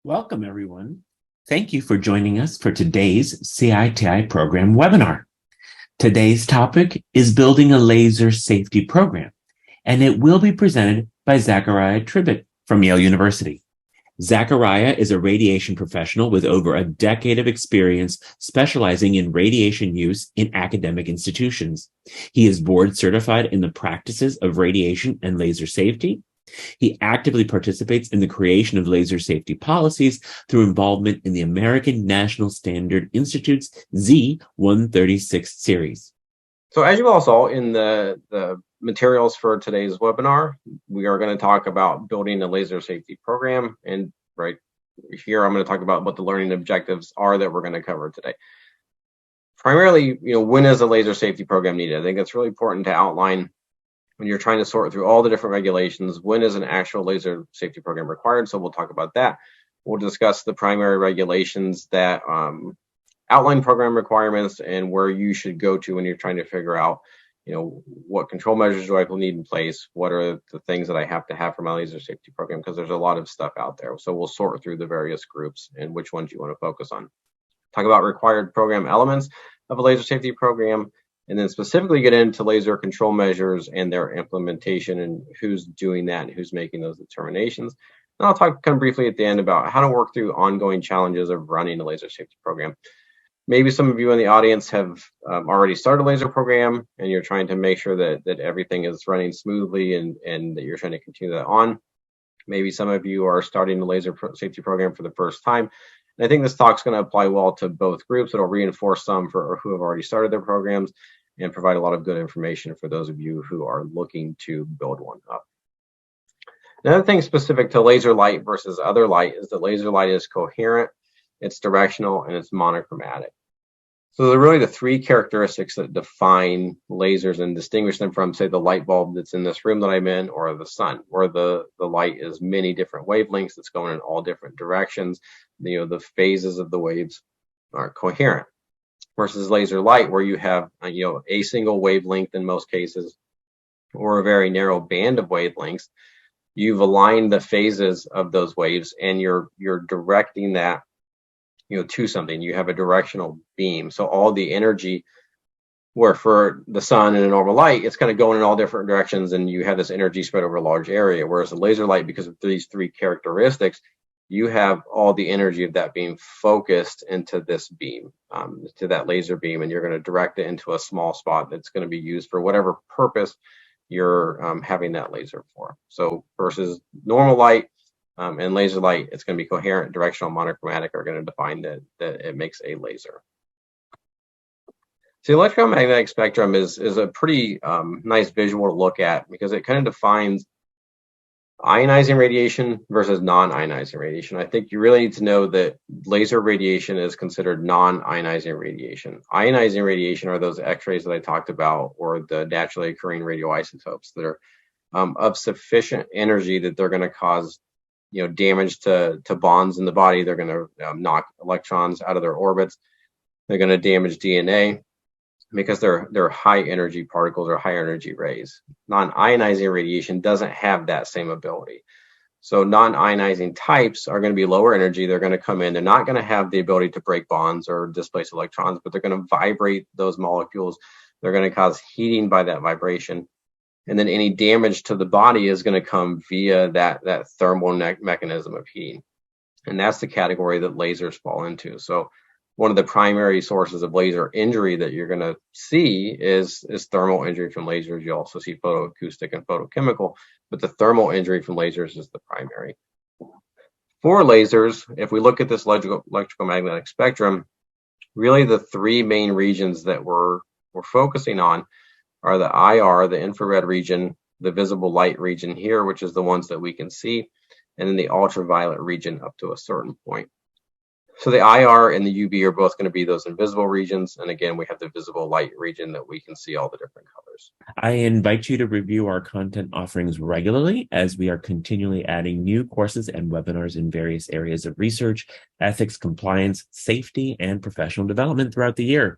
Welcome, everyone. Thank you for joining us for today's CITI program webinar. Today's topic is building a laser safety program, and it will be presented by Zachariah Tribbett from Yale University. Zachariah is a radiation professional with over a decade of experience specializing in radiation use in academic institutions. He is board certified in the practices of radiation and laser safety. He actively participates in the creation of laser safety policies through involvement in the American National Standard Institute's Z136 series. So as you all saw in the materials for today's webinar, we are going to talk about building a laser safety program. And right here, I'm going to talk about what the learning objectives are that we're going to cover today. Primarily, when is a laser safety program needed? I think it's really important to outline when you're trying to sort through all the different regulations, when is an actual laser safety program required? So we'll talk about that. We'll discuss the primary regulations that outline program requirements and where you should go to when you're trying to figure out, what control measures do I need in place? What are the things that I have to have for my laser safety program? Because there's a lot of stuff out there. So we'll sort through the various groups and which ones you want to focus on. Talk about required program elements of a laser safety program, and then specifically get into laser control measures and their implementation and who's doing that and who's making those determinations. And I'll talk kind of briefly at the end about how to work through ongoing challenges of running a laser safety program. Maybe some of you in the audience have already started a laser program and you're trying to make sure that everything is running smoothly and that you're trying to continue that on. Maybe some of you are starting the laser safety program for the first time. And I think this talk's going to apply well to both groups. It'll reinforce some for who have already started their programs and provide a lot of good information for those of you who are looking to build one up. Another thing specific to laser light versus other light is that laser light is coherent, it's directional, and it's monochromatic. So they're really the three characteristics that define lasers and distinguish them from, say, the light bulb that's in this room that I'm in, or the sun, where the light is many different wavelengths that's going in all different directions. The phases of the waves are coherent. Versus laser light, where you have a single wavelength in most cases, or a very narrow band of wavelengths. You've aligned the phases of those waves, and you're directing that to something. You have a directional beam, so all the energy, where for the sun and a normal light, it's kind of going in all different directions, and you have this energy spread over a large area. Whereas a laser light, because of these three characteristics, you have all the energy of that beam focused into this beam, to that laser beam, and you're going to direct it into a small spot that's going to be used for whatever purpose you're having that laser for. So versus normal light and laser light, it's going to be coherent, directional, monochromatic are going to define that it makes a laser. So the electromagnetic spectrum is a pretty nice visual to look at because it kind of defines ionizing radiation versus non-ionizing radiation. I think you really need to know that laser radiation is considered non-ionizing radiation. Ionizing radiation are those X-rays that I talked about, or the naturally occurring radioisotopes that are of sufficient energy that they're going to cause damage to bonds in the body. They're going to knock electrons out of their orbits. They're going to damage DNA. Because they're high energy particles or high energy rays. Non-ionizing radiation doesn't have that same ability. So non-ionizing types are going to be lower energy. They're going to come in. They're not going to have the ability to break bonds or displace electrons, but they're going to vibrate those molecules. They're going to cause heating by that vibration. And then any damage to the body is going to come via that thermal mechanism of heating. And that's the category that lasers fall into. So one of the primary sources of laser injury that you're going to see is thermal injury from lasers. You also see photoacoustic and photochemical, but the thermal injury from lasers is the primary. For lasers, if we look at this electromagnetic spectrum, really the three main regions that we're focusing on are the IR, the infrared region, the visible light region here, which is the ones that we can see, and then the ultraviolet region up to a certain point. So the IR and the UV are both going to be those invisible regions. And again, we have the visible light region that we can see all the different colors. I invite you to review our content offerings regularly as we are continually adding new courses and webinars in various areas of research, ethics, compliance, safety, and professional development throughout the year.